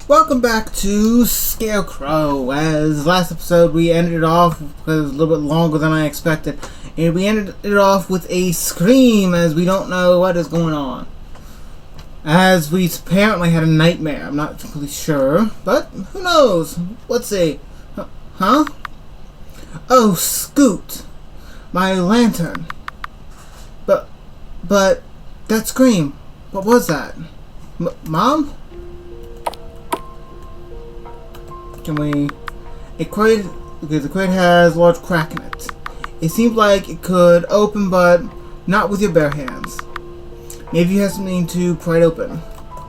Welcome back to Scarecrow. As last episode we ended it off, because it was a little bit longer than I expected, and we ended it off with a scream as we don't know what is going on. As we apparently had a nightmare. I'm not completely sure, but who knows? Let's see. Huh? Oh, Scoot. My lantern. But that scream. What was that? Mom? Can we... A crate... Okay, the crate has a large crack in it. It seems like it could open, but not with your bare hands. Maybe you have something to pry it open.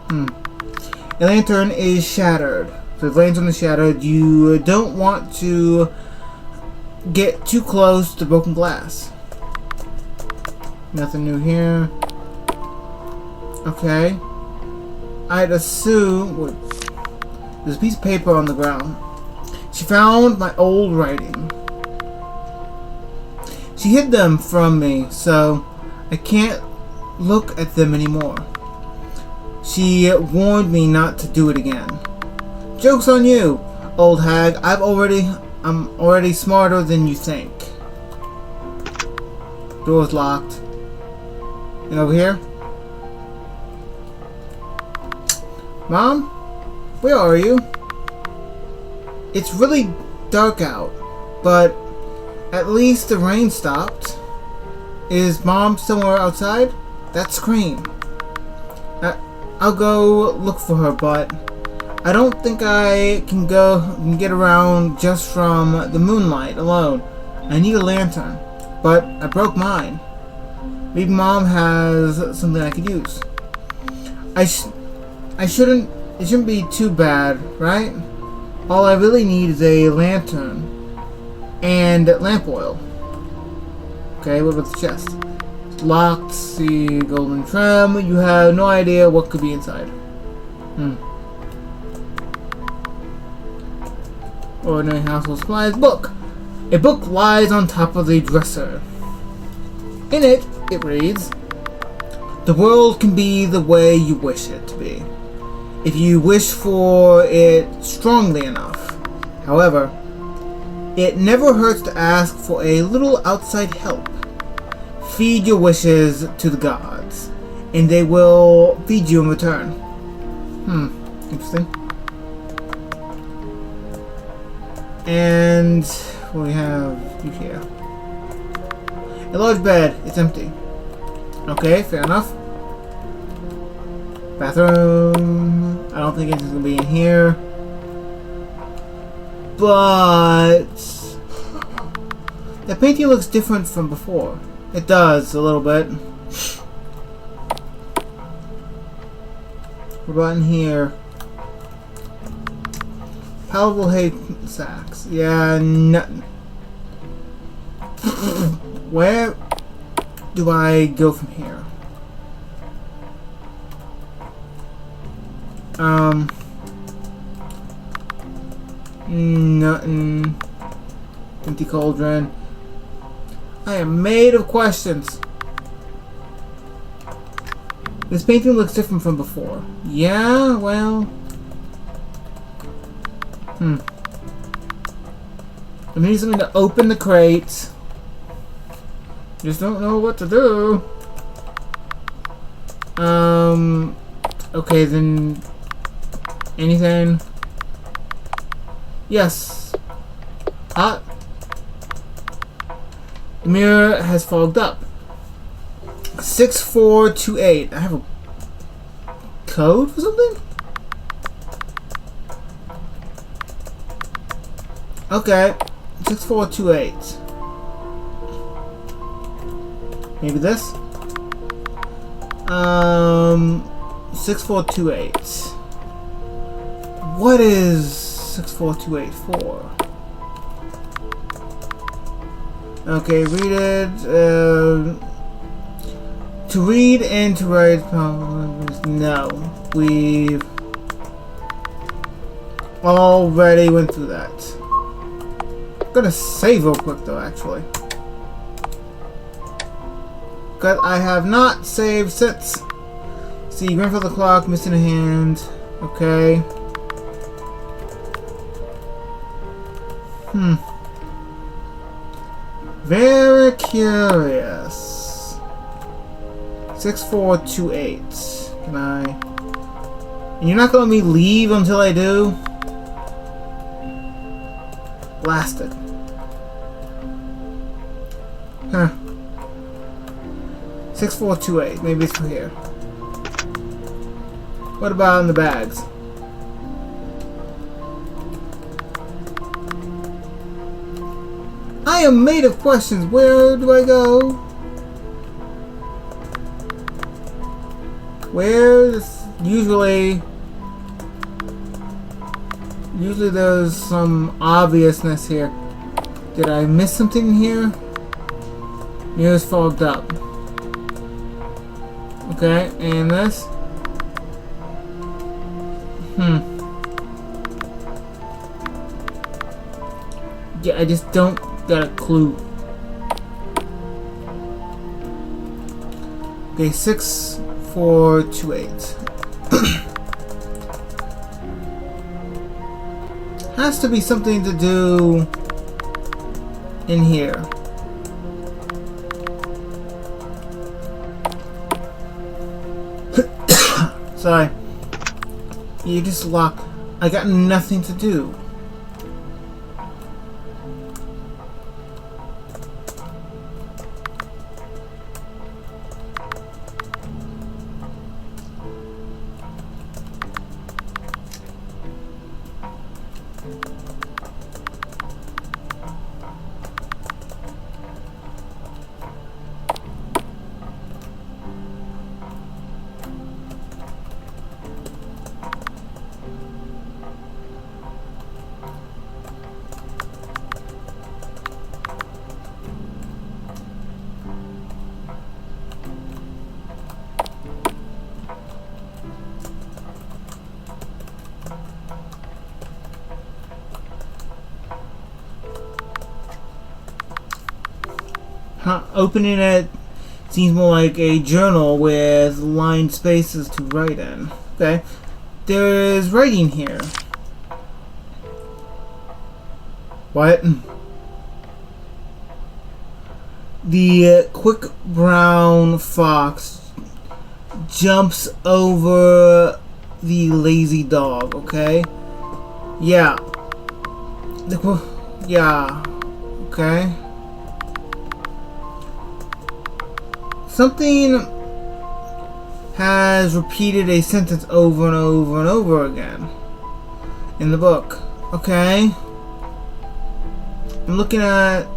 A lantern is shattered. So the lantern is shattered. You don't want to get too close to broken glass. Nothing new here. Okay. I'd assume... There's a piece of paper on the ground. She found my old writing. She hid them from me, so I can't look at them anymore. She warned me not to do it again. Joke's on you, old hag. I'm already smarter than you think. Door's locked. And over here? Mom? Where are you? It's really dark out, but at least the rain stopped. Is Mom somewhere outside? That scream. I'll go look for her, but I don't think I can get around just from the moonlight alone. I need a lantern, but I broke mine. Maybe Mom has something I could use. It shouldn't be too bad, right? All I really need is a lantern and lamp oil. Okay, what about the chest? It's locked, see golden trim. You have no idea what could be inside. Ordinary household supplies. Book! A book lies on top of the dresser. In it, it reads, "The world can be the way you wish it to be, if you wish for it strongly enough. However, it never hurts to ask for a little outside help. Feed your wishes to the gods, and they will feed you in return." Interesting. And what we have here? A large bed. It's empty. Okay, fair enough. Bathroom. I don't think anything's gonna be in here. But the painting looks different from before. It does a little bit. What about in here? Palatable hay sacks. Yeah, nothing. Where do I go from here? Nothing. Empty cauldron. I am made of questions. This painting looks different from before. Yeah, well. I need something to open the crate. Just don't know what to do. Okay, then anything? Yes. Hot. The mirror has fogged up. 6428. I have a code for something? Okay. 6428. Maybe this? 6428. What is 6428 for? Okay, read it. To read and to write. No, we've already went through that. I'm gonna save real quick though, actually. Because I have not saved since. See, grandfather clock, missing a hand. Okay. Very curious. 6428. Can I? And you're not gonna let me leave until I do? Blasted. Huh. 6428. Maybe it's for here. What about in the bags? I am made of questions. Where do I go? Where's usually there's some obviousness here. Did I miss something here? Nearest fogged up. Okay, and this? Yeah, I just don't got a clue. Okay, 6428. Has to be something to do in here. Sorry. You just locked. I got nothing to do. Opening it seems more like a journal with lined spaces to write in. Okay. There is writing here. What? The quick brown fox jumps over the lazy dog, okay? Yeah. Yeah. Okay. Something has repeated a sentence over and over and over again in the book. Okay. I'm looking at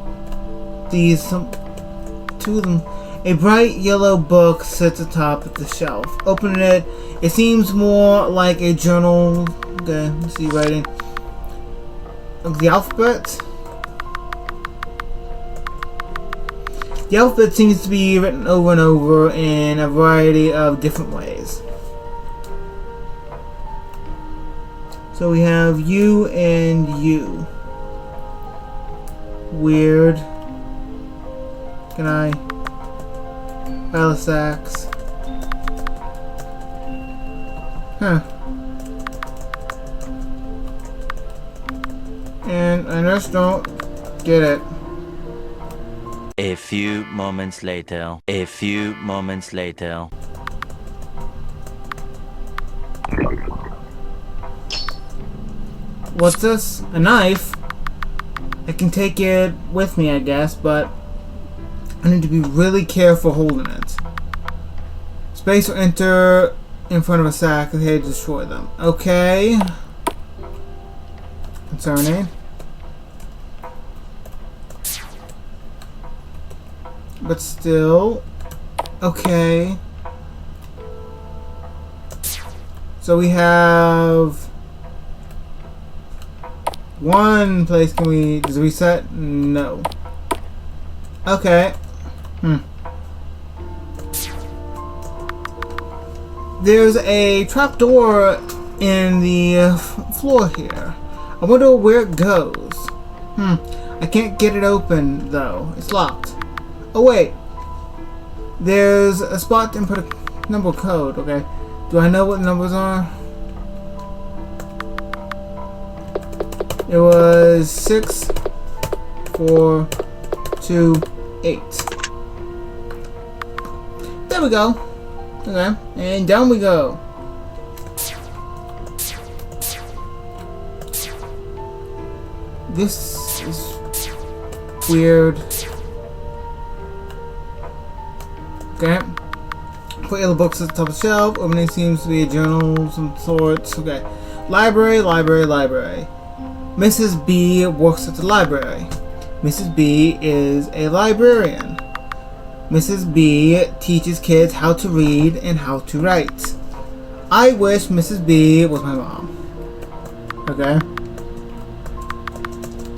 these, two of them. A bright yellow book sits atop of the shelf. Opening it, it seems more like a journal. Okay, let's see writing. The alphabet. The alphabet seems to be written over and over in a variety of different ways. So we have U and U. Weird. Can I? Palisax. Huh. And I just don't get it. A few moments later. A few moments later. What's this? A knife? I can take it with me, I guess, but I need to be really careful holding it. Space will enter in front of a sack and head to destroy them. Okay. Concerning. But still, okay. So we have one place. Can we? Does it reset? No. Okay. There's a trapdoor in the floor here. I wonder where it goes. I can't get it open though. It's locked. Oh wait, there's a spot to input a number code. Okay, do I know what the numbers are? It was 6 4, 2, 8. There we go. Okay, and down we go. This is weird. Okay. Put other books at the top of the shelf. Opening seems to be a journal of some sorts. Okay. Library, library, library. Mrs. B works at the library. Mrs. B is a librarian. Mrs. B teaches kids how to read and how to write. I wish Mrs. B was my mom. Okay.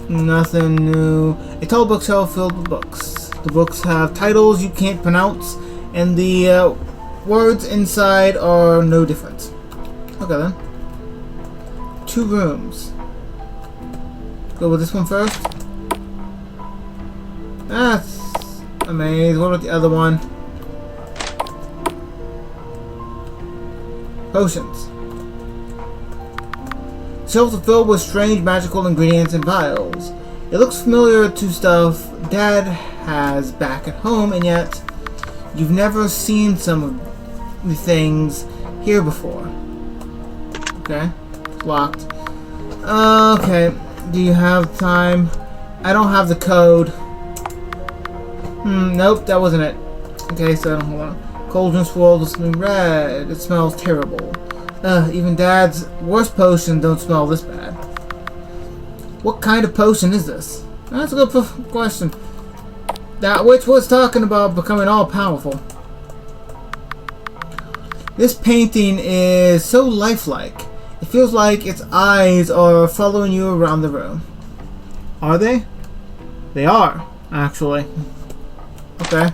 Nothing new. A tall bookshelf filled with books. The books have titles you can't pronounce, and the words inside are no different. Okay then. 2 rooms. Go with this one first. That's a maze. What about the other one? Potions. Shelves are filled with strange magical ingredients and vials. It looks familiar to stuff Dad has back at home, and yet you've never seen some of the things here before. Okay. It's locked. Okay. Do you have time? I don't have the code. Nope, that wasn't it. Okay, so hold on. Cauldron swirled with something red. It smells terrible. Even Dad's worst potions don't smell this bad. What kind of potion is this? That's a good question. That witch was talking about becoming all powerful. This painting is so lifelike. It feels like its eyes are following you around the room. Are they? They are, actually. Okay.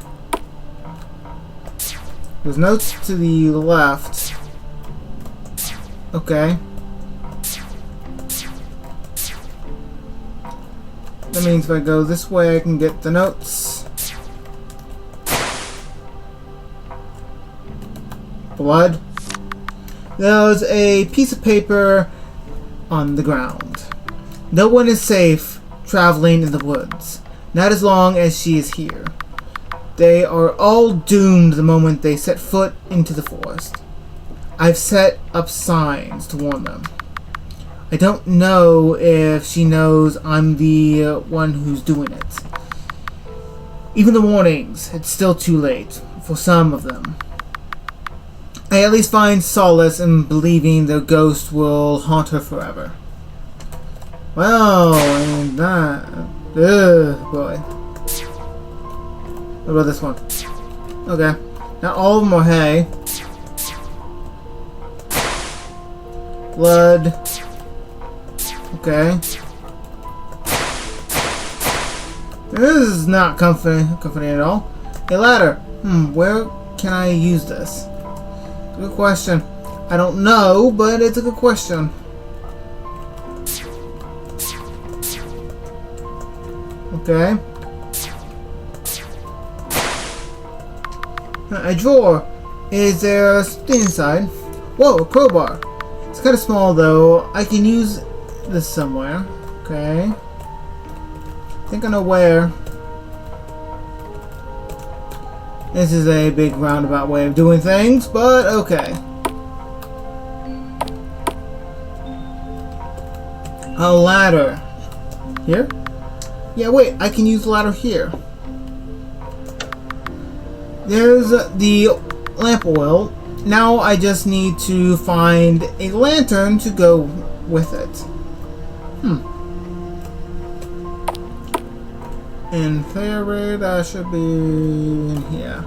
There's notes to the left. Okay. That means if I go this way, I can get the notes. Blood. There's a piece of paper on the ground. No one is safe traveling in the woods. Not as long as she is here. They are all doomed the moment they set foot into the forest. I've set up signs to warn them. I don't know if she knows I'm the one who's doing it. Even the warnings, it's still too late for some of them. I at least find solace in believing the ghost will haunt her forever. Well, I mean that... Ugh, boy. What about this one? Okay. Not all of them are hay. Blood. Okay. This is not comforting at all. A ladder. Where can I use this? Good question. I don't know, but it's a good question. Okay. A drawer. Is there something inside? Whoa, a crowbar. It's kind of small though. I can use this somewhere. Okay. I think I know where. This is a big roundabout way of doing things, but okay. A ladder. Here? Yeah, wait, I can use the ladder here. There's the lamp oil. Now I just need to find a lantern to go with it. In theory, that should be in here.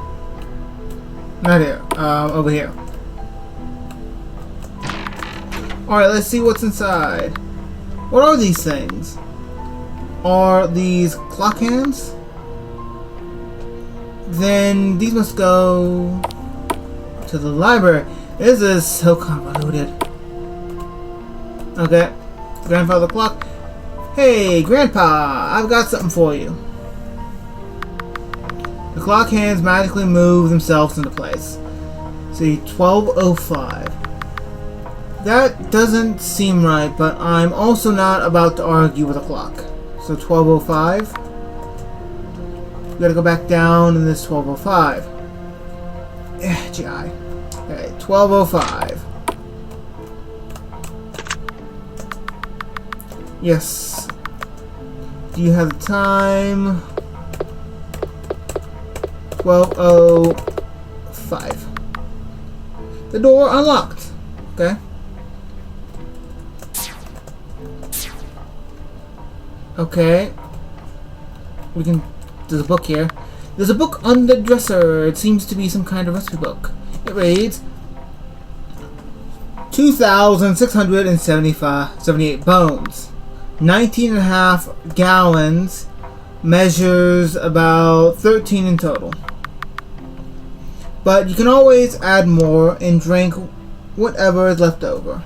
Not here. Over here. Alright, let's see what's inside. What are these things? Are these clock hands? Then these must go to the library. This is so convoluted. Okay. Grandfather clock. Hey, Grandpa, I've got something for you. The clock hands magically move themselves into place. See, 12:05. That doesn't seem right, but I'm also not about to argue with a clock. So 12:05. We gotta go back down in this 1205. GI. Okay, 1205. Yes. Do you have the time? 1205. The door unlocked. Okay. Okay. We can... There's a book here. There's a book on the dresser. It seems to be some kind of recipe book. It reads 2,678 bones. 19.5 gallons. Measures about 13 in total. But you can always add more and drink whatever is left over.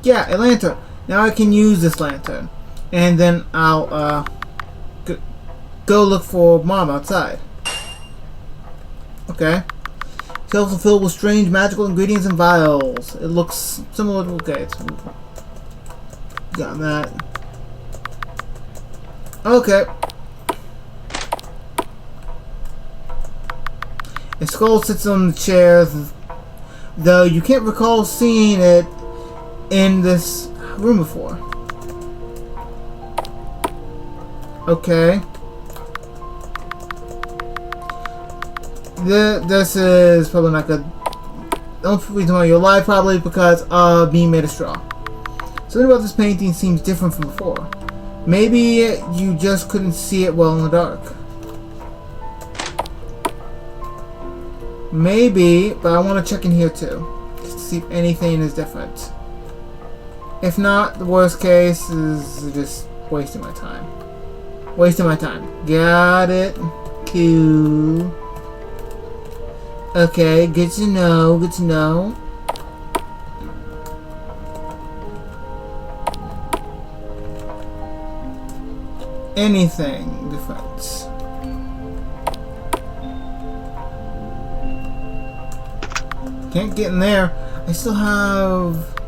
Yeah, a lantern. Now I can use this lantern. And then I'll go look for Mom outside. Okay. Shelves are filled with strange magical ingredients and vials. It looks similar to... Okay. Got that. Okay. A skull sits on the chair, though you can't recall seeing it in this room before. Okay. This is probably not good. The only reason why you're alive probably because of being made of straw. Something about this painting seems different from before. Maybe you just couldn't see it well in the dark. Maybe, but I want to check in here too. Just to see if anything is different. If not, the worst case is just wasting my time. Wasting my time. Got it. Cool. Okay, good to know, good to know. Anything different. Can't get in there. I still have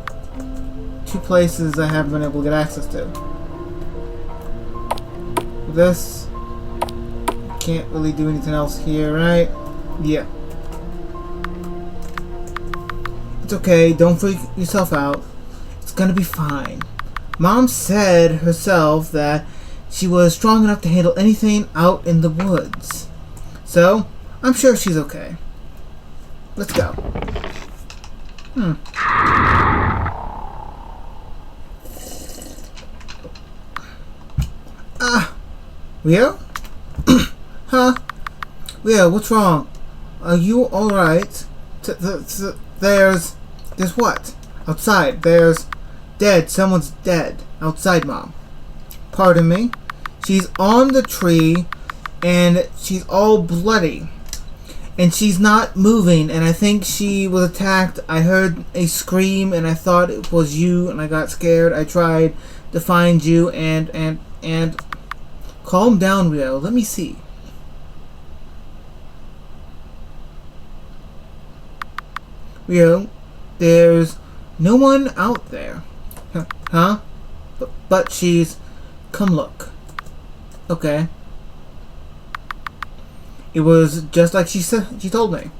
2 places I haven't been able to get access to. This. Can't really do anything else here, right? Yeah. It's okay, don't freak yourself out. It's gonna be fine. Mom said herself that she was strong enough to handle anything out in the woods. So, I'm sure she's okay. Let's go. Leo? Huh? Leo, what's wrong? Are you alright? There's what? Outside. There's dead. Someone's dead. Outside, Mom. Pardon me? She's on the tree and she's all bloody. And she's not moving, and I think she was attacked. I heard a scream and I thought it was you and I got scared. I tried to find you and calm down, Rio. Let me see. Rio, there's no one out there. Huh? But she's... Come look. Okay. It was just like she said. She told me.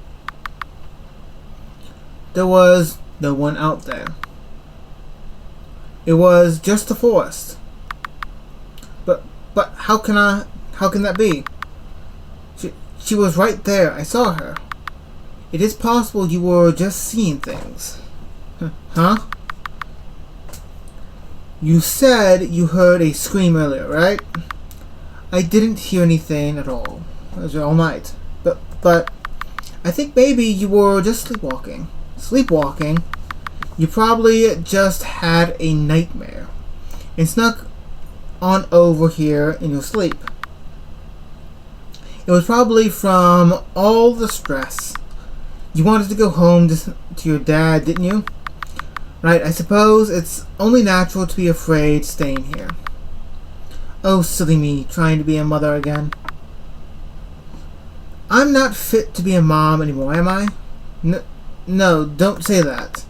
There was no one out there. It was just the forest. But how can that be? She was right there. I saw her. It is possible you were just seeing things. Huh? You said you heard a scream earlier, right? I didn't hear anything at all. It was all night. But I think maybe you were just sleepwalking. Sleepwalking? You probably just had a nightmare and snuck on over here in your sleep. It was probably from all the stress. You wanted to go home to your dad, didn't you? Right, I suppose it's only natural to be afraid staying here. Oh, silly me, trying to be a mother again. I'm not fit to be a mom anymore, am I? No, don't say that.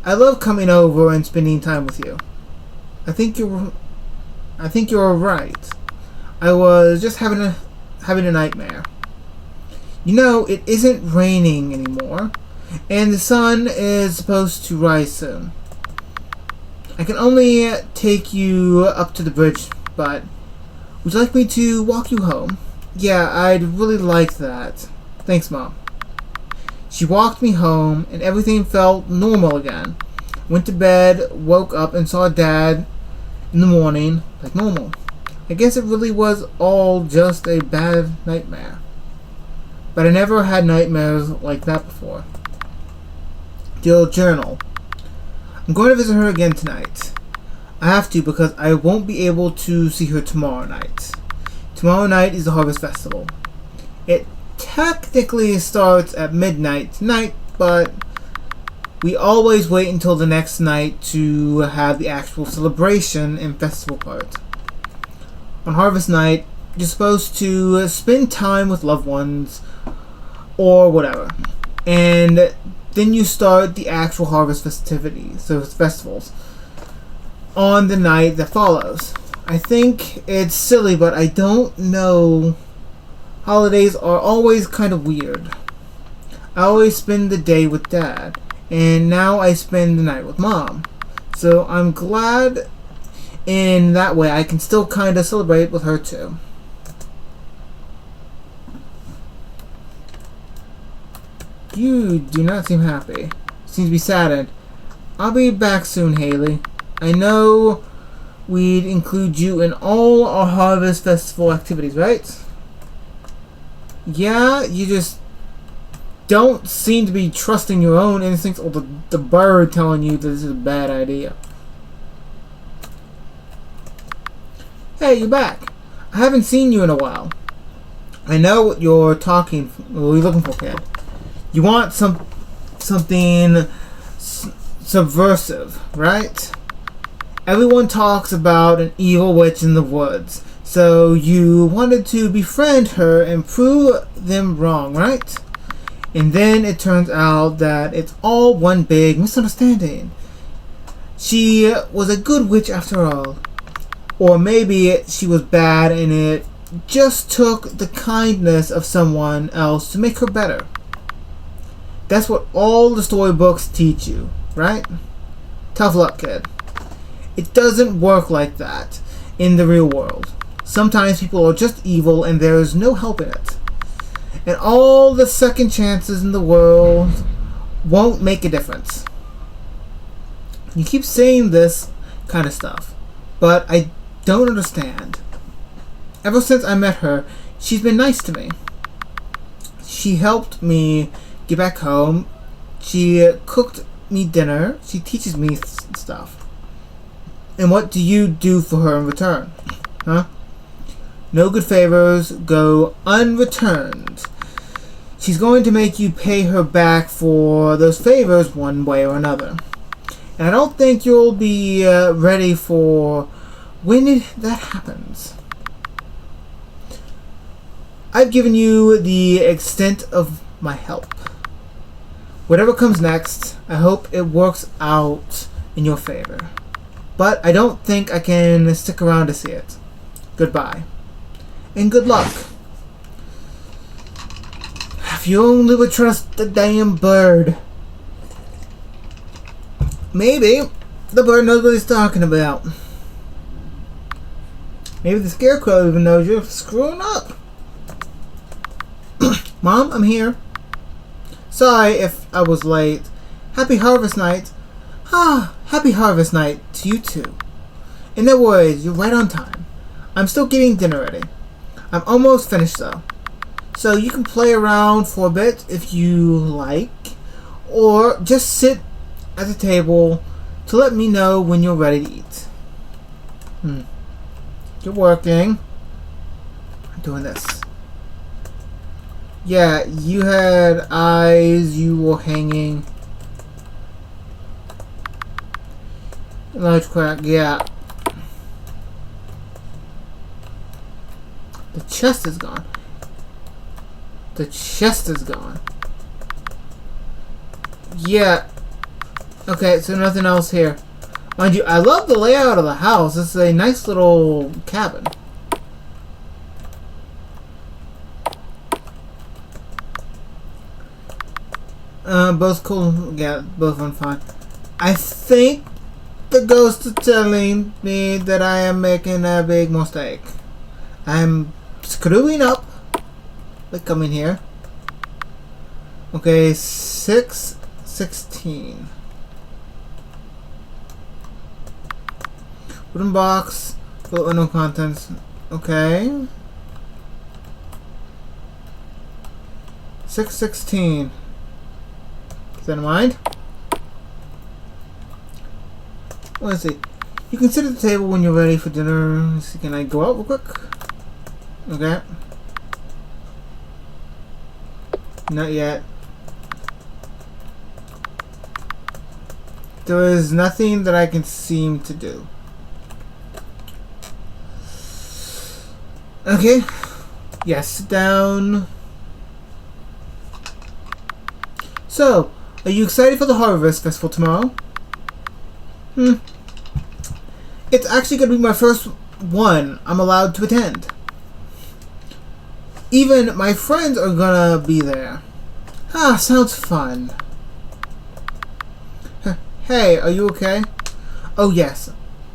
I love coming over and spending time with you. I think you're right. I was just having a nightmare. You know, it isn't raining anymore, and the sun is supposed to rise soon. I can only take you up to the bridge, but would you like me to walk you home? Yeah, I'd really like that. Thanks, Mom. She walked me home, and everything felt normal again. Went to bed, woke up, and saw Dad in the morning, like normal. I guess it really was all just a bad nightmare. But I never had nightmares like that before. Dear Journal, I'm going to visit her again tonight. I have to because I won't be able to see her tomorrow night. Tomorrow night is the Harvest Festival. It technically starts at midnight tonight, but we always wait until the next night to have the actual celebration and festival part. On Harvest Night, you're supposed to spend time with loved ones or whatever. And then you start the actual harvest festivities, so festivals, on the night that follows. I think it's silly, but I don't know. Holidays are always kind of weird. I always spend the day with Dad, and now I spend the night with Mom. So I'm glad in that way I can still kind of celebrate with her too. You do not seem happy. Seem to be saddened. I'll be back soon, Haley. I know we'd include you in all our Harvest Festival activities, right? Yeah, you just don't seem to be trusting your own instincts or the bird telling you that this is a bad idea. Hey, you're back. I haven't seen you in a while. I know what you're looking for, kid. You want something subversive, right? Everyone talks about an evil witch in the woods, so you wanted to befriend her and prove them wrong, right? And then it turns out that it's all one big misunderstanding. She was a good witch after all. Or maybe she was bad and it just took the kindness of someone else to make her better. That's what all the storybooks teach you, right? Tough luck, kid. It doesn't work like that in the real world. Sometimes people are just evil and there is no help in it. And all the second chances in the world won't make a difference. You keep saying this kind of stuff, but I don't understand. Ever since I met her, she's been nice to me. She helped me get back home. She cooked me dinner. She teaches me stuff. And what do you do for her in return? Huh? No good favors go unreturned. She's going to make you pay her back for those favors one way or another. And I don't think you'll be ready for when that happens. I've given you the extent of my help. Whatever comes next, I hope it works out in your favor. But I don't think I can stick around to see it. Goodbye. And good luck. If you only would trust the damn bird. Maybe the bird knows what he's talking about. Maybe the scarecrow even knows you're screwing up. Mom, I'm here. Sorry if I was late. Happy Harvest Night. Happy Harvest Night to you too. And no worries, you're right on time. I'm still getting dinner ready. I'm almost finished though. So you can play around for a bit if you like. Or just sit at the table to let me know when you're ready to eat. You're working. I'm doing this. Yeah, you had eyes, you were hanging. Large crack, yeah. The chest is gone. The chest is gone. Yeah. Okay, so nothing else here. Mind you, I love the layout of the house. It's a nice little cabin. both cool. Yeah, both on fine. I think the ghost is telling me that I am making a big mistake. I'm screwing up by coming here. Okay, 6:16. Wooden box, full of no contents. Okay. 6:16. Keep that in mind. Let's see. You can sit at the table when you're ready for dinner. Let's see, can I go out real quick? Okay. Not yet. There is nothing that I can seem to do. Okay. Yes, sit down. So, are you excited for the Harvest Festival tomorrow? It's actually going to be my first one I'm allowed to attend. Even my friends are gonna be there. Ah, sounds fun. Hey, are you okay? Oh yes,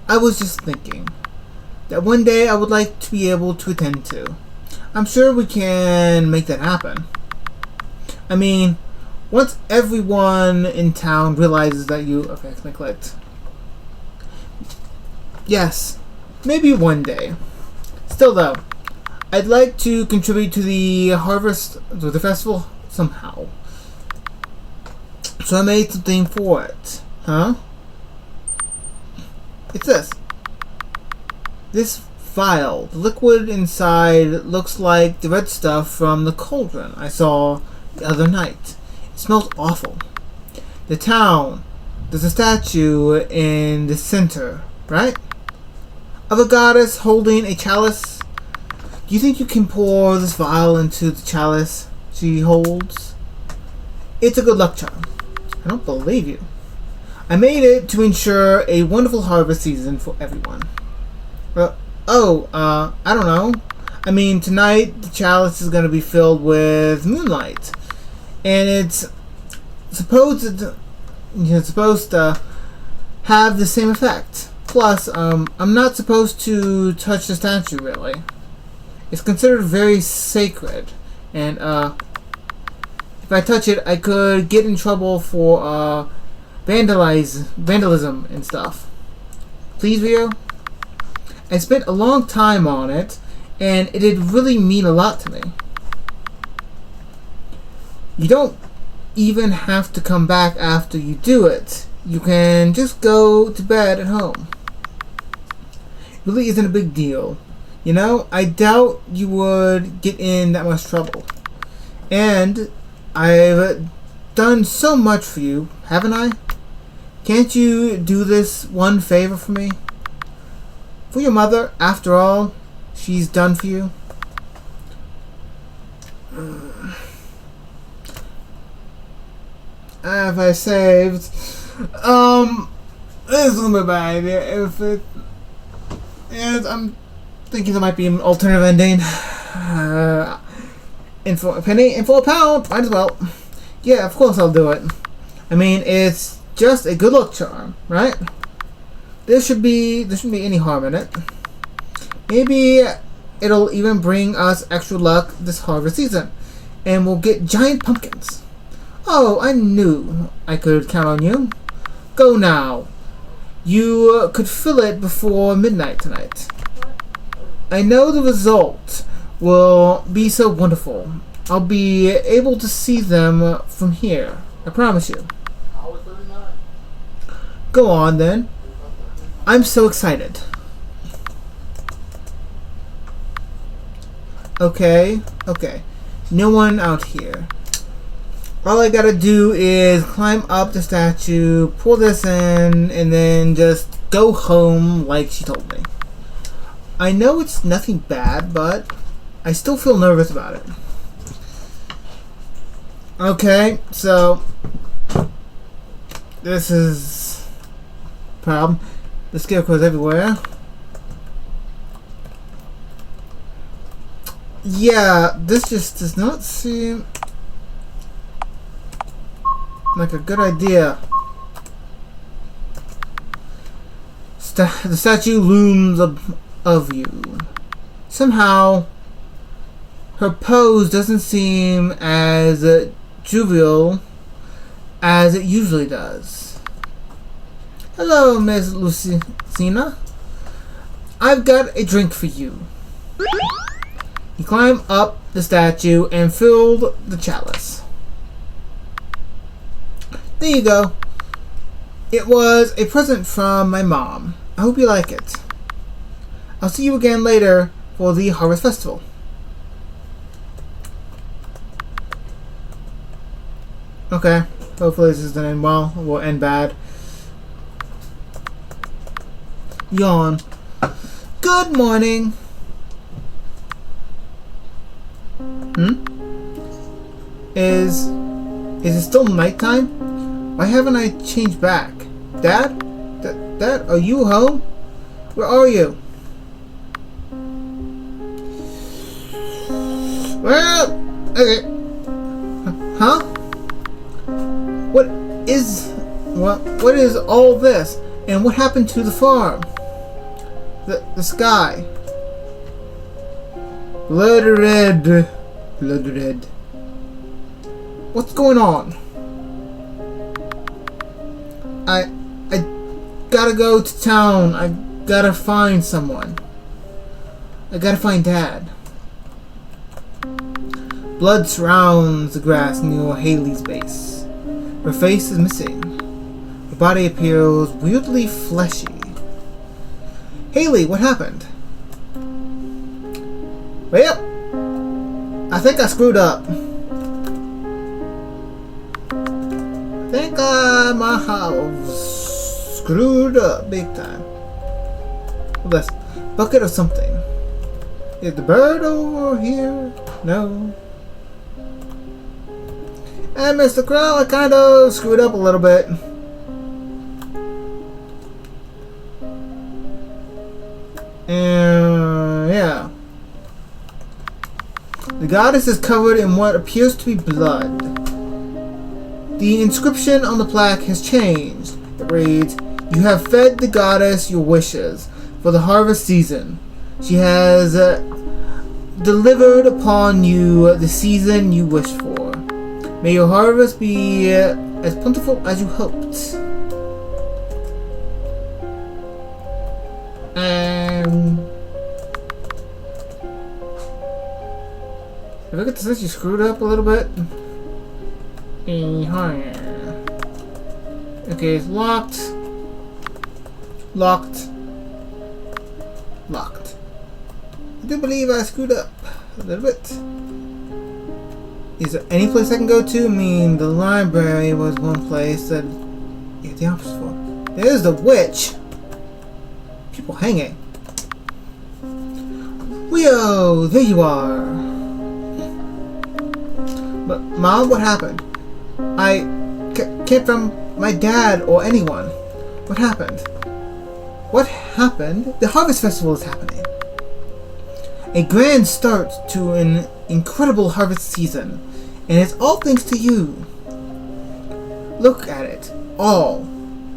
I was just thinking that one day I would like to be able to attend to. I'm sure we can make that happen. I mean, once everyone in town realizes that you... Okay, I clicked. Yes, maybe one day. Still though, I'd like to contribute to the festival somehow. So I made something for it. Huh? It's this. This vial. The liquid inside looks like the red stuff from the cauldron I saw the other night. It smells awful. The town. There's a statue in the center, right? Of a goddess holding a chalice. Do you think you can pour this vial into the chalice she holds? It's a good luck charm. I don't believe you. I made it to ensure a wonderful harvest season for everyone. I don't know. I mean, tonight the chalice is going to be filled with moonlight. And it's supposed to have the same effect. Plus, I'm not supposed to touch the statue, really. It's considered very sacred. And, if I touch it, I could get in trouble for, vandalism and stuff. Please, Rio? I spent a long time on it, and it did really mean a lot to me. You don't even have to come back after you do it. You can just go to bed at home. It really isn't a big deal. You know, I doubt you would get in that much trouble. And I've done so much for you, haven't I? Can't you do this one favor for me? For your mother, after all she's done for you. If I saved, this is a little bit bad idea. If it is, I'm thinking there might be an alternative ending. In for a penny, in for a pound, might as well. Yeah, of course I'll do it. I mean, it's just a good luck charm, right? There shouldn't be any harm in it. Maybe it'll even bring us extra luck this harvest season, and we'll get giant pumpkins. Oh, I knew I could count on you. Go now. You could fill it before midnight tonight. I know the result will be so wonderful. I'll be able to see them from here. I promise you. Go on then. I'm so excited. Okay. No one out here. All I gotta do is climb up the statue, pull this in, and then just go home like she told me. I know it's nothing bad, but I still feel nervous about it. Okay, so this is a problem. The scarecrow's everywhere. Yeah, this just does not seem... like a good idea. The statue looms of you. Somehow, her pose doesn't seem as jovial as it usually does. Hello, Miss Lucina. I've got a drink for you. You climb up the statue and fill the chalice. There you go. It was a present from my mom. I hope you like it. I'll see you again later for the Harvest Festival. Okay. Hopefully this doesn't end well. It will end bad. Yawn. Good morning. Is it still nighttime? Why haven't I changed back? Dad? Dad, are you home? Where are you? Well, okay. Huh? What is all this? And what happened to the farm? The sky. Blood red. What's going on? I gotta go to town. I gotta find someone. I gotta find Dad. Blood surrounds the grass near Haley's base. Her face is missing. Her body appears weirdly fleshy. Haley, what happened? Well, I think I screwed up. I think my house screwed up big time. What's this? Bucket or something? Is the bird over here? No. And Mr. Crow, I kind of screwed up a little bit. And yeah. The goddess is covered in what appears to be blood. The inscription on the plaque has changed. It reads, "You have fed the goddess your wishes for the harvest season. She has delivered upon you the season you wished for. May your harvest be as plentiful as you hoped." If I get to this, you screwed up a little bit. Okay, it's locked. Locked. Locked. I do believe I screwed up a little bit. Is there any place I can go to? I mean, the library was one place that... Yeah, the opposite for. There's the witch! People hanging. Wheo! There you are! But, Mom, what happened? I can't find my dad or anyone. What happened? What happened? The Harvest Festival is happening. A grand start to an incredible harvest season. And it's all thanks to you. Look at it. All.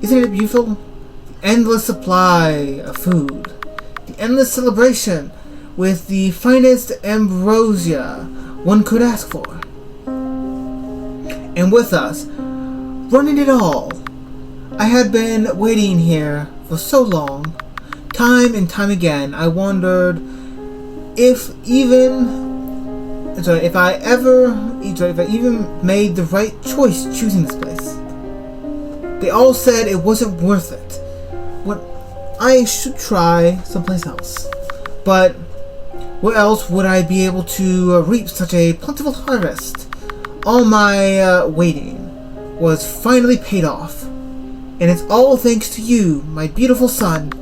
Isn't it beautiful? The endless supply of food. The endless celebration with the finest ambrosia one could ask for. And with us, running it all. I had been waiting here for so long. Time and time again, I wondered if I even made the right choice choosing this place. They all said it wasn't worth it. What I should try someplace else. But where else would I be able to reap such a plentiful harvest? All my waiting was finally paid off. And it's all thanks to you, my beautiful son.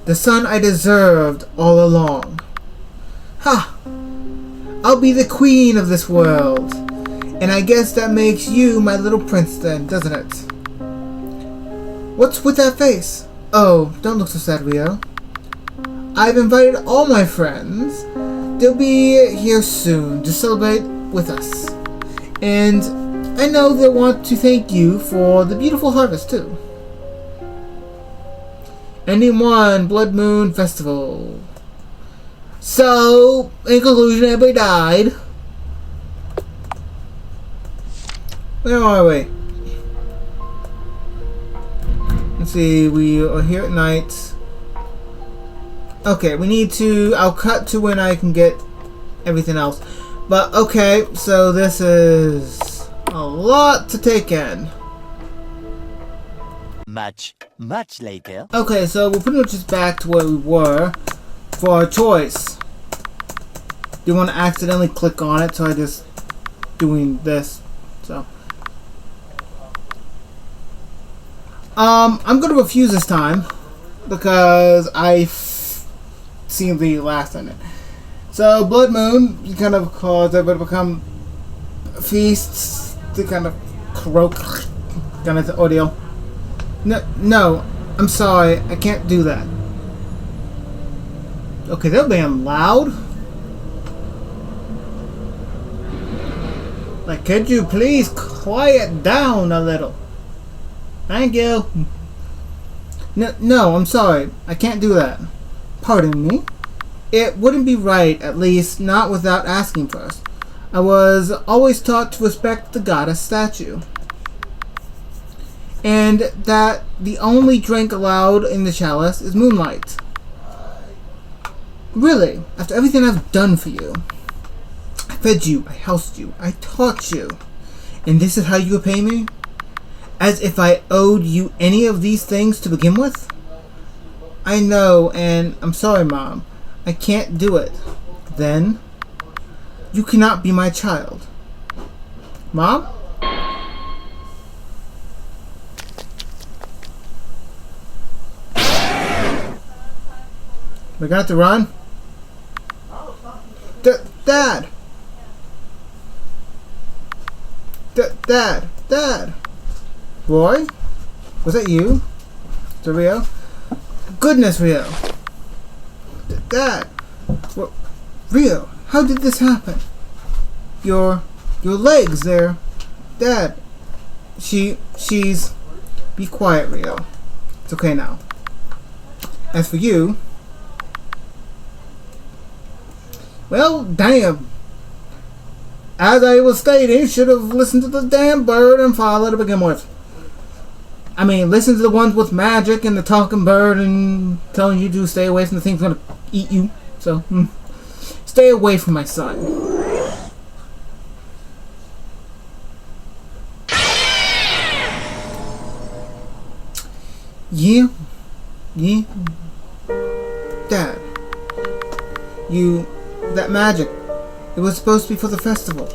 The son I deserved all along. Ha! I'll be the queen of this world. And I guess that makes you my little prince then, doesn't it? What's with that face? Oh, don't look so sad, Rio. I've invited all my friends. They'll be here soon to celebrate with us. And I know they want to thank you for the beautiful harvest too. Ending 1 Blood Moon Festival. So, in conclusion, everybody died. Where are we? Let's see, we are here at night. Okay, we need to... I'll cut to when I can get everything else. But, okay, so this is a lot to take in. Much later. Okay, so we're pretty much just back to where we were for our choice. Do you want to accidentally click on it, so I just doing this. So I'm gonna refuse this time because I've seen the last on it. So Blood Moon, you kind of cause everybody to become feasts to kind of croak kind of audio. No, I'm sorry, I can't do that. Okay, they're being loud. Like, could you please quiet down a little? Thank you. No, I'm sorry, I can't do that. Pardon me? It wouldn't be right, at least not without asking first. I was always taught to respect the goddess statue. And that the only drink allowed in the chalice is moonlight. Really, after everything I've done for you. I fed you, I housed you, I taught you. And this is how you repay me? As if I owed you any of these things to begin with? I know, and I'm sorry, Mom. I can't do it. Then, you cannot be my child. Mom? We got to run? Dad! Dad! Roy? Was that you? To Rio? Goodness, Rio! Dad! What? Rio, how did this happen? Your legs there. Dad. She's... Be quiet, Rio. It's okay now. As for you... Well, damn. As I was stating, should have listened to the damn bird and follow to begin with. I mean, listen to the ones with magic and the talking bird and telling you to stay away from the things going to eat you. So, stay away from my son. Yeah. Dad. That magic. It was supposed to be for the festival.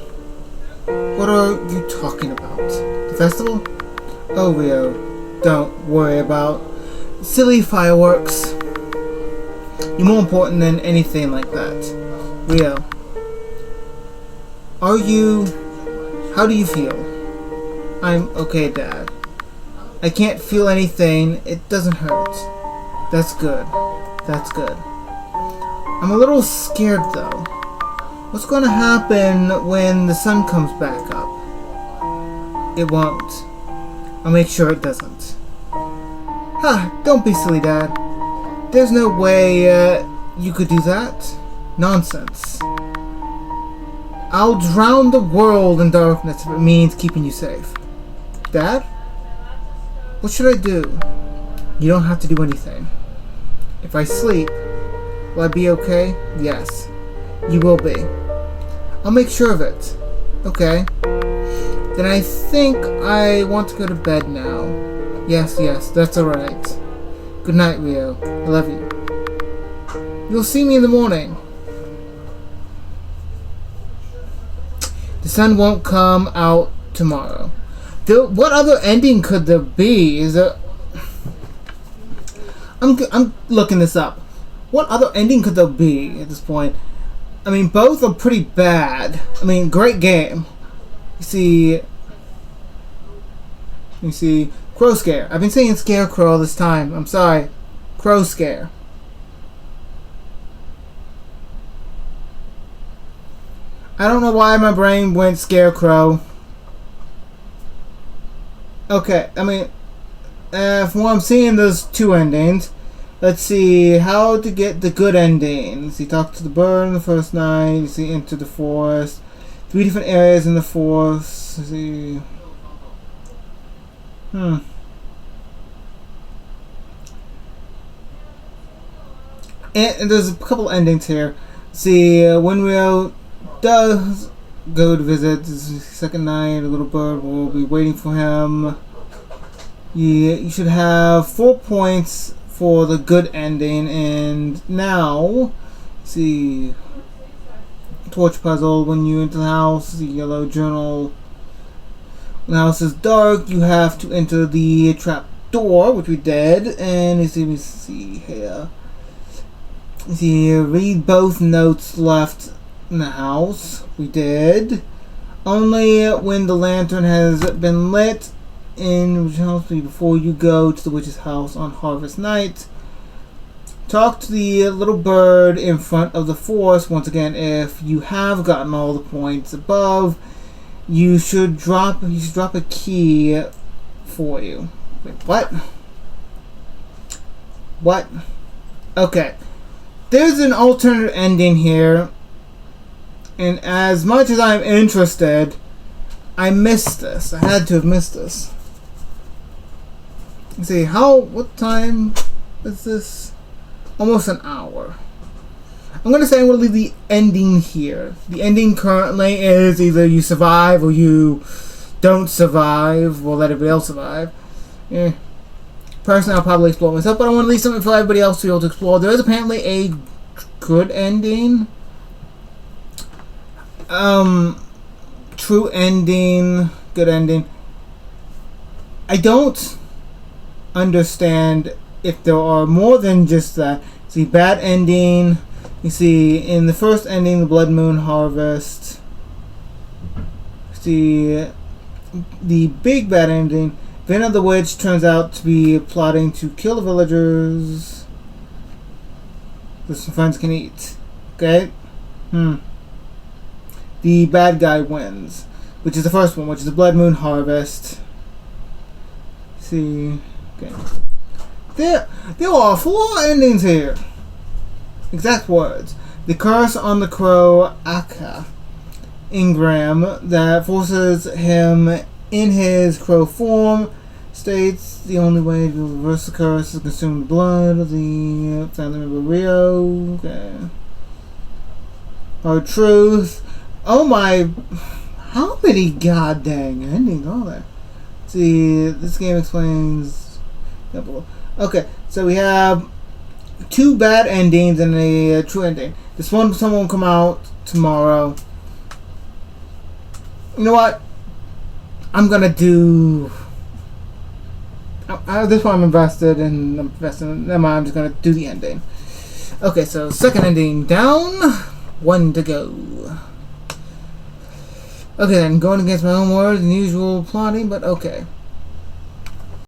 What are you talking about? The festival? Oh, Rio, don't worry about silly fireworks. You're more important than anything like that. Rio, how do you feel? I'm okay, Dad. I can't feel anything. It doesn't hurt. That's good. I'm a little scared, though. What's going to happen when the sun comes back up? It won't. I'll make sure it doesn't. Don't be silly, Dad. There's no way you could do that. Nonsense. I'll drown the world in darkness if it means keeping you safe. Dad? What should I do? You don't have to do anything. If I sleep, will I be okay? Yes. You will be. I'll make sure of it. Okay. Then I think I want to go to bed now. Yes, that's alright. Good night, Rio. I love you. You'll see me in the morning. The sun won't come out tomorrow. What other ending could there be? I'm looking this up. What other ending could there be at this point? I mean, both are pretty bad. I mean, great game. You see, Crowscare. I've been saying Scarecrow all this time. I'm sorry. Crowscare. I don't know why my brain went Scarecrow. Okay, I mean, from what I'm seeing, there's two endings. Let's see how to get the good ending. Let's see, talk to the bird in the first night. Let's see, enter the forest. 3 different areas in the forest. Let's see. And there's a couple endings here. See, Winrio does go to visit the second night. A little bird will be waiting for him. You should have 4 points for the good ending. And now, see, torch puzzle. When you enter the house, the yellow journal. When the house is dark, you have to enter the trap door, which we did. And you see here. See, read both notes left in the house. We did. Only when the lantern has been lit in the house before you go to the witch's house on harvest night. Talk to the little bird in front of the forest. Once again, if you have gotten all the points above, you should drop a key for you. Wait, what? What? Okay. There's an alternate ending here, and as much as I'm interested, I missed this. I had to have missed this. Let's see, what time is this? Almost an hour. I'm going to say I'm going to leave the ending here. The ending currently is either you survive or you don't survive. We'll let everybody else survive. Yeah. Personally, I'll probably explore myself, but I want to leave something for everybody else to be able to explore. There is apparently a good ending. True ending, good ending. I don't understand if there are more than just that. See, bad ending. You see, in the first ending, the Blood Moon Harvest. See, the big bad ending. Venom the Witch turns out to be plotting to kill the villagers so some friends can eat. Okay? The bad guy wins, which is the first one, which is the Blood Moon Harvest. See, okay. There are 4 endings here. Exact words. The curse on the crow Aka engram that forces him in his crow form states the only way to reverse the curse is to consume the blood of the family member Rio. Okay. Hard truth. Oh my, how many goddamn endings are there? See, this game explains. Okay, so we have 2 bad endings and a true ending. This one, someone will come out tomorrow. You know what? I'm gonna do. This one I'm invested in. Never mind, I'm just gonna do the ending. Okay, so second ending down, 1 to go. Okay, then going against my own words and usual plotting, but okay.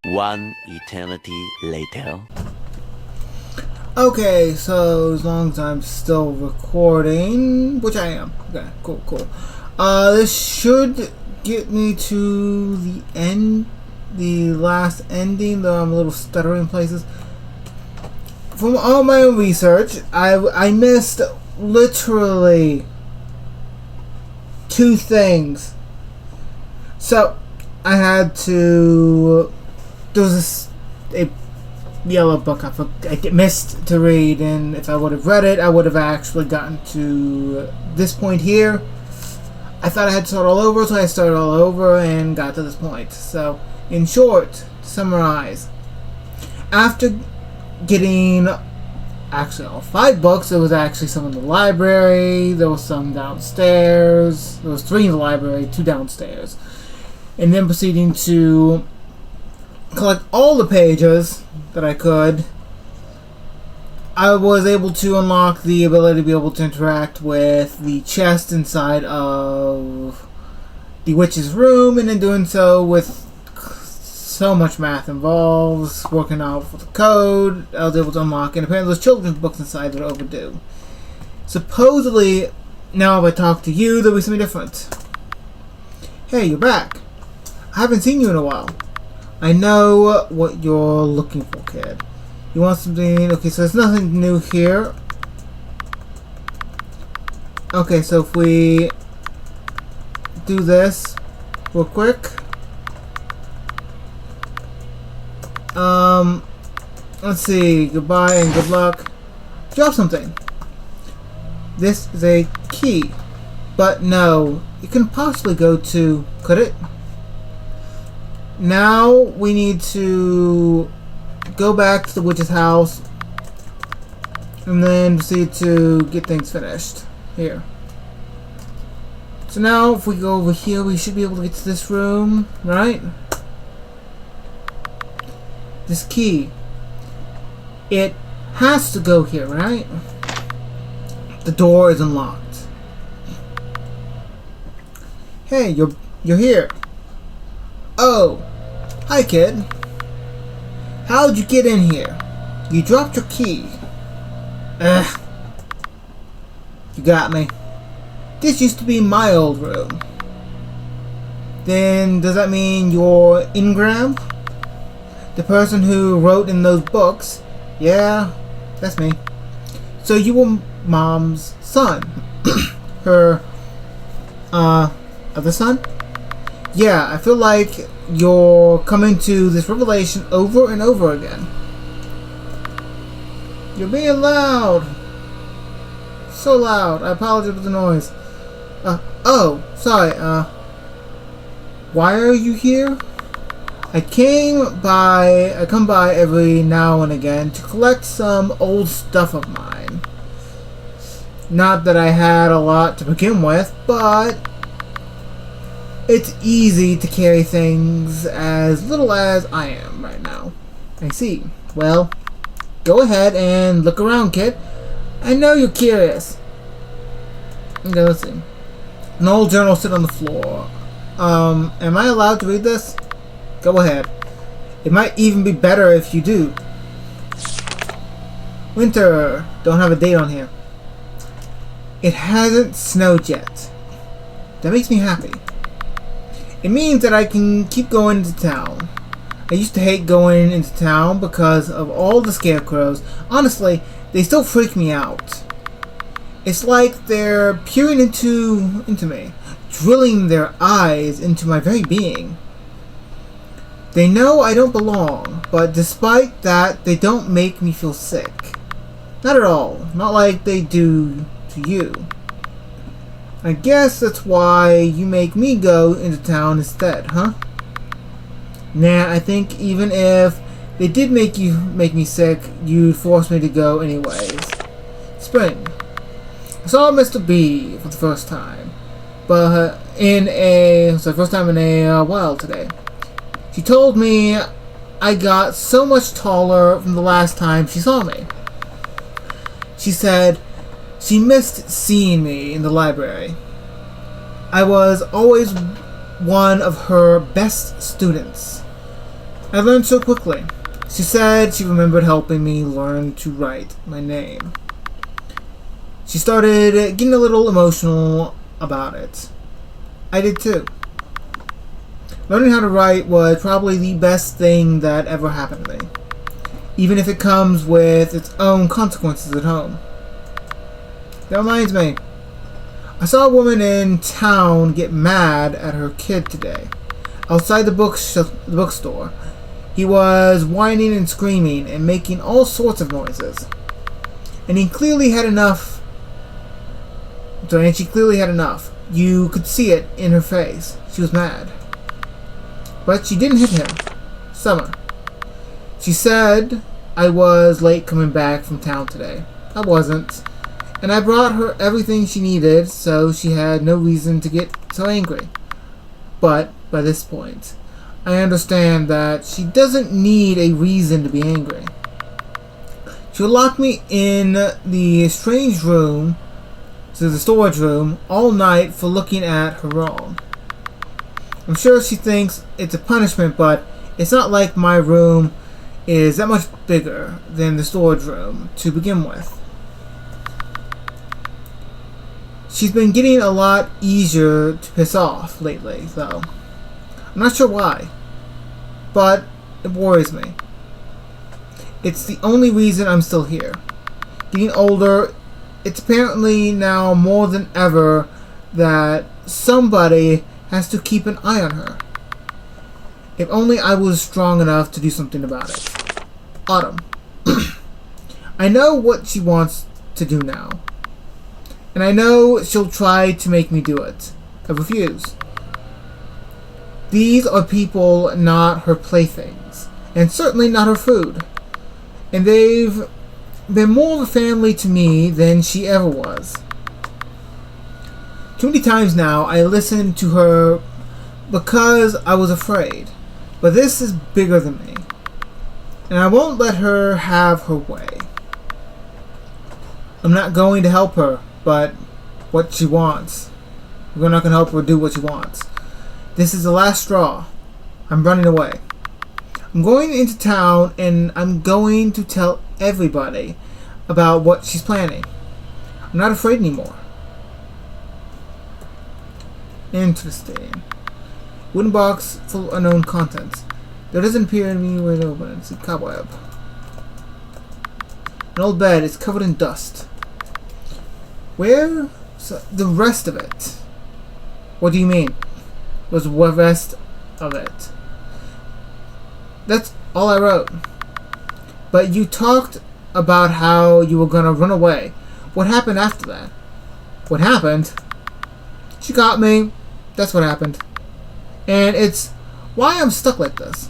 1 eternity later. Okay, so as long as I'm still recording, which I am. Okay, cool. This should get me to the end, the last ending, though I'm a little stuttering places. From all my own research, I missed literally 2 things. So I had to. There was a yellow book I missed to read, and if I would have read it, I would have actually gotten to this point here. I thought I had to start all over, so I started all over and got to this point. So, in short, to summarize, after getting actually all 5 books, there was actually some in the library, there was some downstairs, there was 3 in the library, 2 downstairs, and then proceeding to collect all the pages that I could, I was able to unlock the ability to be able to interact with the chest inside of the witch's room, and in doing so, with so much math involves working out for the code, I was able to unlock, and apparently there's children's books inside that are overdue. Supposedly, now if I talk to you, there'll be something different. Hey, you're back. I haven't seen you in a while. I know what you're looking for, kid. You want something... Okay, so there's nothing new here. Okay, so if we do this real quick. Let's see. Goodbye and good luck. Drop something. This is a key. But no, it couldn't possibly go to... Could it? Now we need to go back to the witch's house and then proceed to get things finished. Here. So now if we go over here, we should be able to get to this room, right? This key. It has to go here, right? The door is unlocked. Hey, you're here. Oh, hi kid. How'd you get in here? You dropped your key. Ugh. You got me. This used to be my old room. Then does that mean you're Ingram? The person who wrote in those books? Yeah, that's me. So you were Mom's son. Her other son? Yeah, I feel like you're coming to this revelation over and over again. You're being loud. So loud. I apologize for the noise. Oh, sorry. Why are you here? I come by every now and again to collect some old stuff of mine. Not that I had a lot to begin with, but it's easy to carry things as little as I am right now. I see. Well, go ahead and look around, kid. I know you're curious. Okay, let's see. An old journal sitting on the floor. Am I allowed to read this? Go ahead. It might even be better if you do. Winter. Don't have a date on here. It hasn't snowed yet. That makes me happy. It means that I can keep going into town. I used to hate going into town because of all the scarecrows. Honestly, they still freak me out. It's like they're peering into me, drilling their eyes into my very being. They know I don't belong, but despite that, they don't make me feel sick. Not at all. Not like they do to you. I guess that's why you make me go into town instead, huh? Nah, I think even if they did make me sick, you'd force me to go anyways. Spring. I saw Mr. B for the first time, but first time in a while today. She told me I got so much taller from the last time she saw me. She said she missed seeing me in the library. I was always one of her best students. I learned so quickly. She said she remembered helping me learn to write my name. She started getting a little emotional about it. I did too. Learning how to write was probably the best thing that ever happened to me, even if it comes with its own consequences at home. That reminds me, I saw a woman in town get mad at her kid today, outside the bookstore. He was whining and screaming and making all sorts of noises, and she clearly had enough. You could see it in her face. She was mad. But she didn't hit him. Summer. She said I was late coming back from town today. I wasn't. And I brought her everything she needed, so she had no reason to get so angry. But by this point, I understand that she doesn't need a reason to be angry. She would lock me in the strange room, to the storage room, all night for looking at her wrong. I'm sure she thinks it's a punishment, but it's not like my room is that much bigger than the storage room to begin with. She's been getting a lot easier to piss off lately, though. I'm not sure why. but it worries me. It's the only reason I'm still here. Getting older, it's apparently now more than ever that somebody has to keep an eye on her. If only I was strong enough to do something about it. Autumn. I know what she wants to do now. And I know she'll try to make me do it. I refuse. These are people, not her playthings. And certainly not her food. And they've been more of a family to me than she ever was. Too many times now I listened to her because I was afraid. But this is bigger than me. And I won't let her have her way. I'm not going to help her, but what she wants. We're not going to help her do what she wants. This is the last straw. I'm running away. I'm going into town and I'm going to tell everybody about what she's planning. I'm not afraid anymore. Interesting. Wooden box full of unknown contents. There doesn't appear to be anywhere to open it. It's a cobweb. An old bed is covered in dust. Where's the rest of it? What do you mean? Was the rest of it? That's all I wrote. But you talked about how you were gonna run away. What happened after that? What happened? She got me. That's what happened. And it's why I'm stuck like this.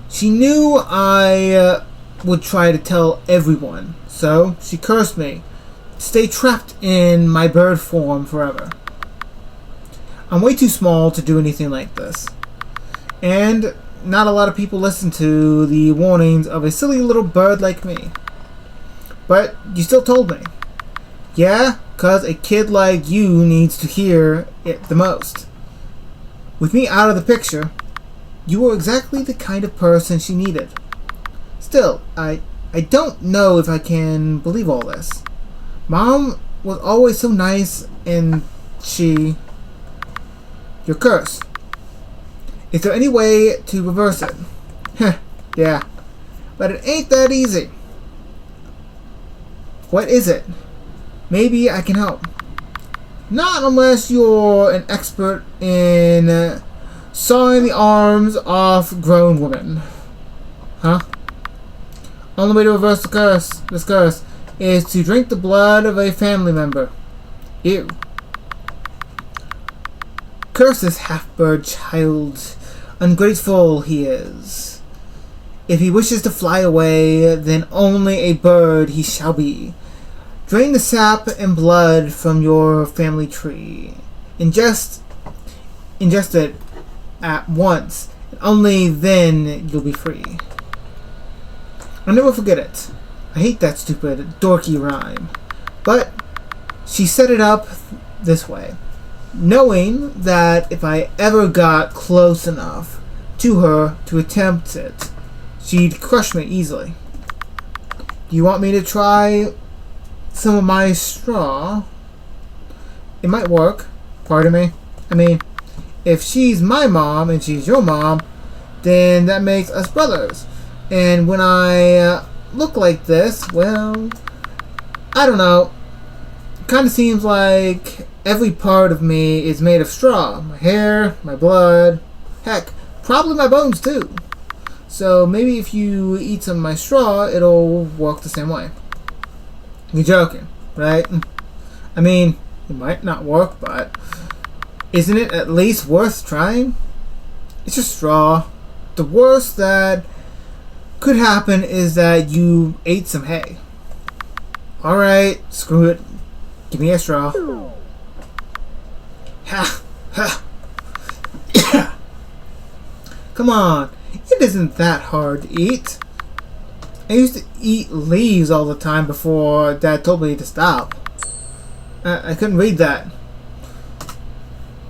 She knew I would try to tell everyone, so she cursed me to stay trapped in my bird form forever. I'm way too small to do anything like this. And not a lot of people listen to the warnings of a silly little bird like me. But you still told me. Yeah, 'cause a kid like you needs to hear it the most. With me out of the picture, you were exactly the kind of person she needed. Still, I don't know if I can believe all this. Mom was always so nice, and your curse. Is there any way to reverse it? Heh, yeah. But it ain't that easy. What is it? Maybe I can help. Not unless you're an expert in sawing the arms off grown women. Huh? Only way to reverse this curse, is to drink the blood of a family member. Ew. Curse this half-bird child. Ungrateful he is. If he wishes to fly away, then only a bird he shall be. Drain the sap and blood from your family tree. Ingest it at once, and only then you'll be free. I'll never forget it. I hate that stupid, dorky rhyme. But she set it up this way, knowing that if I ever got close enough to her to attempt it, she'd crush me easily. Do you want me to try some of my straw? It might work. Pardon me. I mean, if she's my mom and she's your mom, then that makes us brothers. And when I look like this, well, I don't know. Kind of seems like every part of me is made of straw. My hair, my blood, heck, probably my bones too. So maybe if you eat some of my straw, it'll work the same way. You're joking, right? I mean, it might not work, but isn't it at least worth trying? It's just straw. The worst that could happen is that you ate some hay. Alright, screw it. Give me a straw. Ha! Ha! Come on, it isn't that hard to eat. I used to eat leaves all the time before Dad told me to stop. I couldn't read that.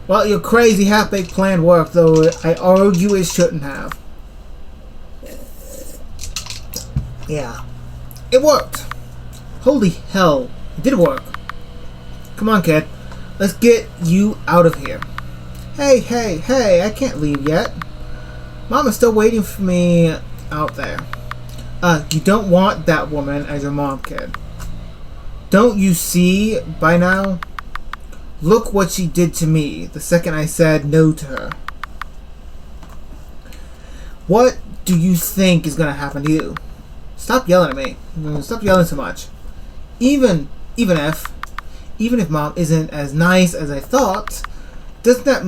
Well, your crazy half-baked plan worked, though I argue it shouldn't have. Yeah, it worked. Holy hell, it did work. Come on, kid. Let's get you out of here. Hey, I can't leave yet. Mom is still waiting for me out there. You don't want that woman as your mom, kid. Don't you see by now? Look what she did to me the second I said no to her. What do you think is gonna happen to you? Stop yelling at me. Stop yelling so much. Even if Mom isn't as nice as I thought, doesn't that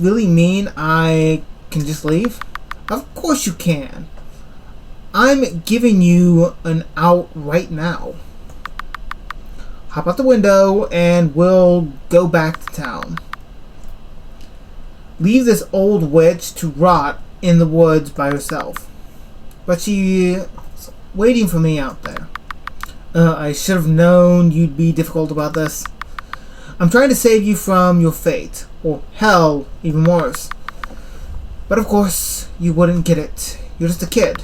really mean I can just leave? Of course you can. I'm giving you an out right now. Hop out the window and we'll go back to town. Leave this old witch to rot in the woods by herself. But she's waiting for me out there. I should have known you'd be difficult about this. I'm trying to save you from your fate, or hell, even worse. But of course, you wouldn't get it. You're just a kid.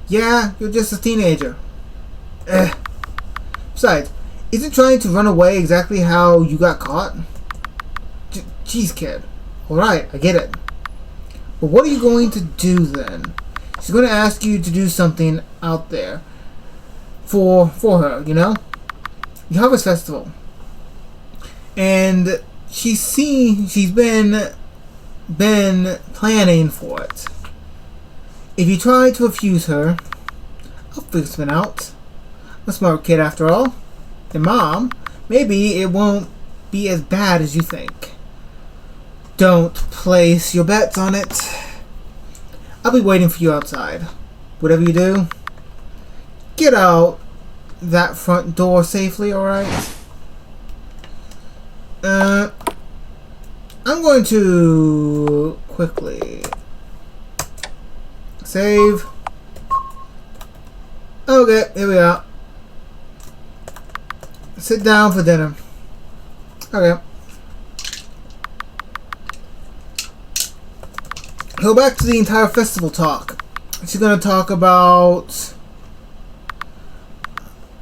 Yeah, you're just a teenager. Besides, isn't trying to run away exactly how you got caught? Jeez, kid. Alright, I get it. But what are you going to do then? She's going to ask you to do something out there. For her, you know? The Harvest Festival. And she's been planning for it. If you try to refuse her, I'll figure something out. I'm a smart kid after all. And Mom, maybe it won't be as bad as you think. Don't place your bets on it. I'll be waiting for you outside. Whatever you do, get out that front door safely, alright? I'm going to quickly save. Okay, here we are. Sit down for dinner. Okay. Go back to the entire festival talk. She's gonna talk about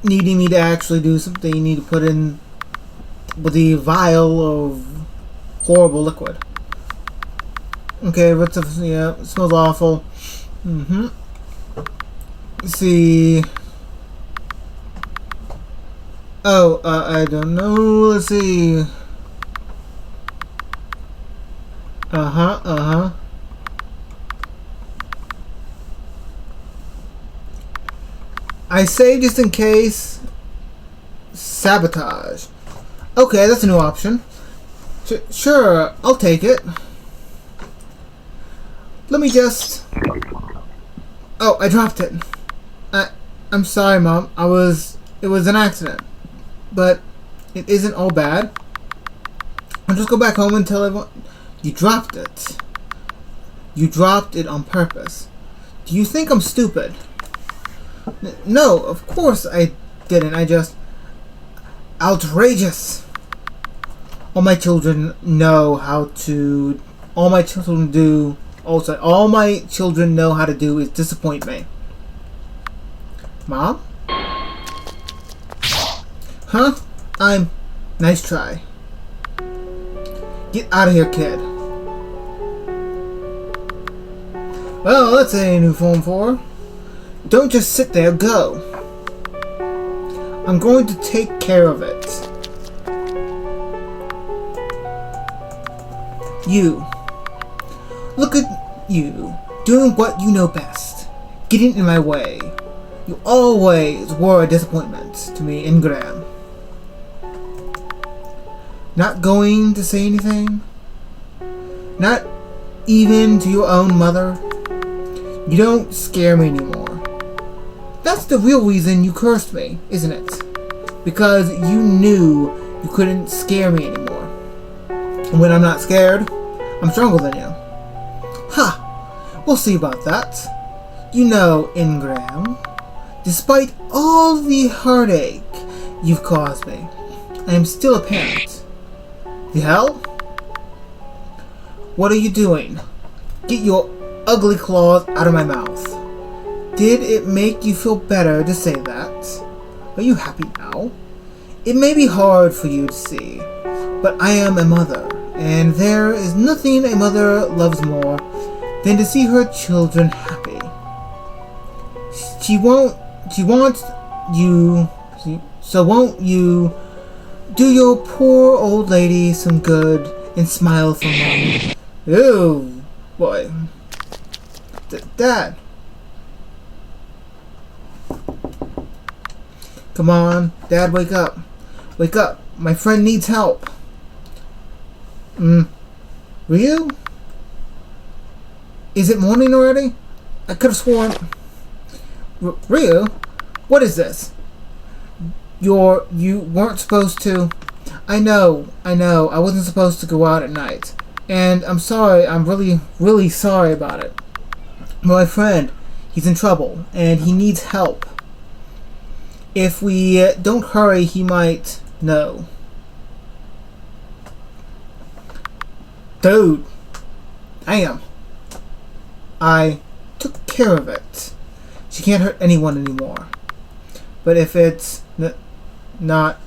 needing me to actually do something. You need to put in with the vial of horrible liquid. Okay, what's up? Yeah, it smells awful. Let's see. Oh, I don't know. Let's see. I saved just in case. Sabotage. Okay, that's a new option. Sure, I'll take it. Let me just... Oh, I dropped it. I'm sorry, Mom. It was an accident. But it isn't all bad. I'll just go back home and tell everyone... You dropped it. You dropped it on purpose. Do you think I'm stupid? No, of course I didn't. I just... Outrageous. All my children know how to... All my children do... Also, all my children know how to do is disappoint me. Mom? Huh? Nice try. Get out of here, kid. Well, that's a new phone for her. Don't just sit there, go. I'm going to take care of it. You. Look at you, doing what you know best. Getting in my way. You always were a disappointment to me and Graham. Not going to say anything? Not even to your own mother? You don't scare me anymore. That's the real reason you cursed me, isn't it? Because you knew you couldn't scare me anymore. And when I'm not scared, I'm stronger than you. Ha! We'll see about that. You know, Ingram, despite all the heartache you've caused me, I am still a parent. The hell? What are you doing? Get your ugly claws out of my mouth. Did it make you feel better to say that? Are you happy now? It may be hard for you to see, but I am a mother, and there is nothing a mother loves more than to see her children happy. She wants you, so won't you do your poor old lady some good and smile for Mommy? Ew, boy. Dad. Come on, Dad, wake up. Wake up. My friend needs help. Ryu? Is it morning already? I could have sworn... Ryu? What is this? You weren't supposed to... I know. I wasn't supposed to go out at night. And I'm sorry. I'm really, really sorry about it. My friend, he's in trouble, and he needs help. If we don't hurry, he might know. Dude. Damn. I took care of it. She can't hurt anyone anymore. But if it's not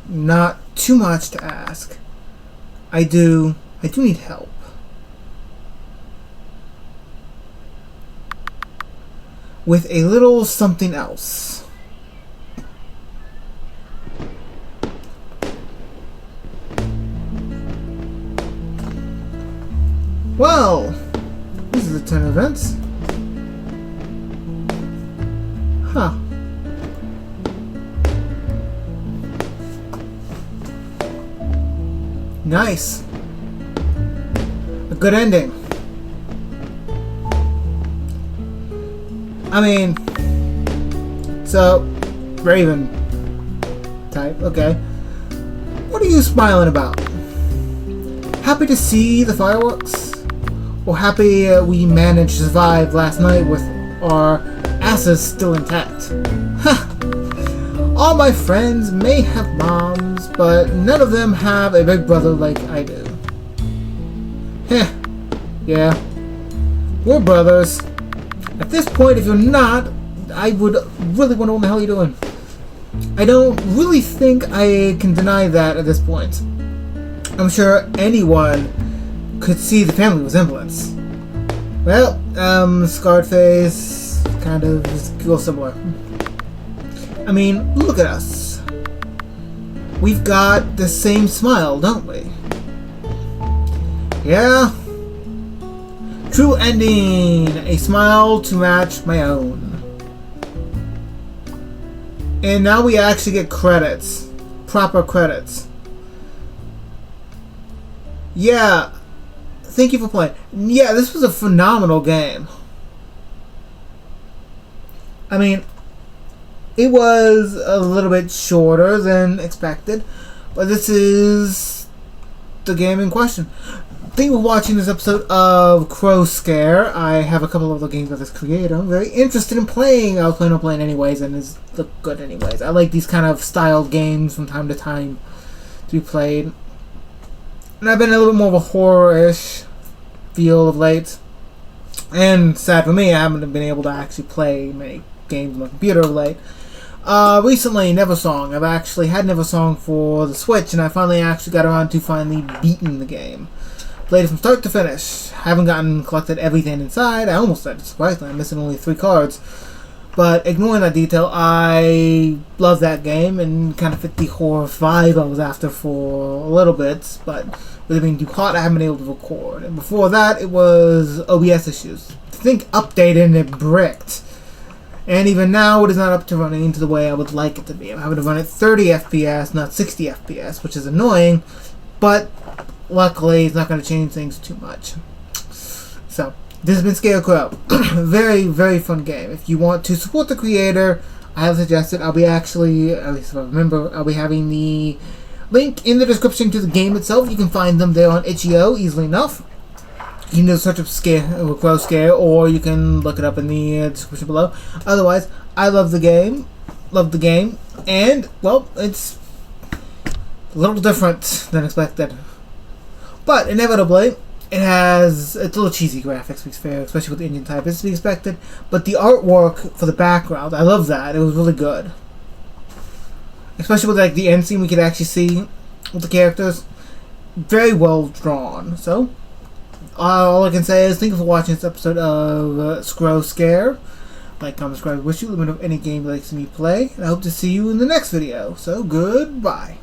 too much to ask, I do need help. With a little something else. Well, this is a turn of events. Huh. Nice. A good ending. I mean, so, Raven type, okay. What are you smiling about? Happy to see the fireworks? Or happy we managed to survive last night with our asses still intact? All my friends may have moms, but none of them have a big brother like I do. Yeah, we're brothers. At this point, if you're not, I would really want to know what the hell you're doing. I don't really think I can deny that at this point. I'm sure anyone could see the family resemblance. Well, scarred face, kind of feel similar. I mean, look at us. We've got the same smile, don't we? Yeah. True ending. A smile to match my own. And now we actually get credits. Proper credits. Yeah. Thank you for playing. Yeah, this was a phenomenal game. I mean, it was a little bit shorter than expected, but this is the game in question. Thank you for watching this episode of Crowscare. I have a couple of other games by this creator I'm very interested in playing. I was planning on playing anyways, and it's look good anyways. I like these kind of styled games from time to time to be played. And I've been a little bit more of a horror-ish feel of late. And sad for me, I haven't been able to actually play many games on my computer of late. Recently, Neversong. I've actually had Neversong for the Switch, and I finally actually got around to finally beating the game. Played it from start to finish. Haven't collected everything inside. I almost did. Surprisingly, I'm missing only 3 cards. But ignoring that detail, I love that game and kind of fit the horror vibe I was after for a little bit. But with it being too hot, I haven't been able to record. And before that, it was OBS issues. I think updated and it bricked. And even now, it is not up to running to the way I would like it to be. I'm having to run at 30 FPS, not 60 FPS, which is annoying. But luckily, it's not going to change things too much. So, this has been Scarecrow. Very, very fun game. If you want to support the creator, I have suggested I'll be actually, at least if I remember, I'll be having the link in the description to the game itself. You can find them there on itch.io easily enough. You can just search up Crowscare, or you can look it up in the description below. Otherwise, I love the game. And, well, it's a little different than expected. But, inevitably, it's a little cheesy graphics, to be fair, especially with the Indian type. It's to be expected. But the artwork for the background, I love that. It was really good. Especially with, like, the end scene we could actually see with the characters. Very well drawn. So, all I can say is thank you for watching this episode of Crowscare. Like, comment, subscribe, wish you, let me know if any game you'd like to see me play, and I hope to see you in the next video. So, goodbye.